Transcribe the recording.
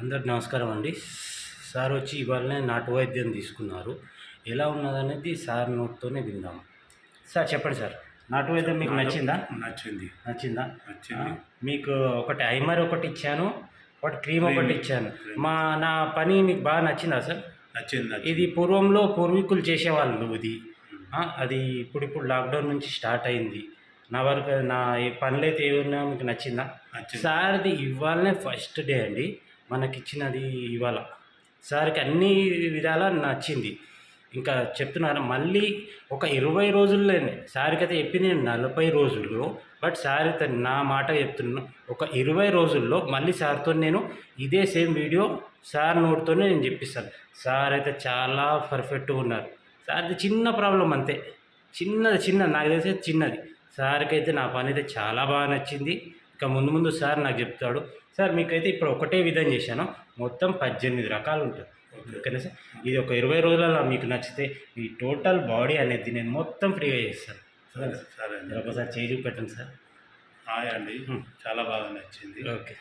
అందరికి నమస్కారం అండి. సార్ వచ్చి ఇవాళనే నాటు వైద్యం తీసుకున్నారు. ఎలా ఉన్నదనేది సార్ నోటితోనే విందాం. సార్ చెప్పండి సార్. నాటు వైద్యం మీకు నచ్చిందా? నచ్చింది. నచ్చిందా? నచ్చింది. మీకు ఒకటి ఐమర్ ఒకటి ఇచ్చాను, ఒకటి క్రీమ్ ఒకటి ఇచ్చాను. నా పని మీకు బాగా నచ్చిందా సార్? నచ్చింది. ఇది పూర్వంలో పూర్వీకులు చేసేవాళ్ళు ఇది. అది ఇప్పుడు లాక్డౌన్ నుంచి స్టార్ట్ అయింది. నా వరకు నా పనులైతే ఏమన్నా మీకు నచ్చిందా? సార్ది ఇవాళనే ఫస్ట్ డే అండి. మనకిచ్చినది ఇవాళ. సార్కి అన్ని విధాలా నచ్చింది. ఇంకా చెప్తున్నాను మళ్ళీ ఒక 20 రోజుల్లోనే సార్కి అయితే చెప్పింది 40 రోజుల్లో. బట్ సార్ అయితే నా మాట చెప్తున్నాను, ఒక 20 రోజుల్లో మళ్ళీ సార్తో నేను ఇదే సేమ్ వీడియో సార్ నోటితోనే నేను చెప్పిస్తాను. సార్ అయితే చాలా పర్ఫెక్ట్గా ఉన్నారు. సార్ది చిన్న ప్రాబ్లం అంతే, చిన్నది నాకు తెలిసే చిన్నది. సార్కి అయితే నా పని అయితే చాలా బాగా నచ్చింది. ఇంకా ముందు ముందు సార్ నాకు చెప్తాడు. సార్ మీకైతే ఇప్పుడు ఒకటే విధం చేశాను, మొత్తం 18 రకాలు ఉంటుంది. ఓకేనా సార్? ఇది ఒక 20 రోజులలో మీకు నచ్చితే ఈ టోటల్ బాడీ అనేది నేను మొత్తం ఫ్రీగా చేస్తాను. సరే అండి. ఒకసారి చేయి చూపెట్టండి సార్. హాయ్ అండి, చాలా బాగా నచ్చింది. ఓకే.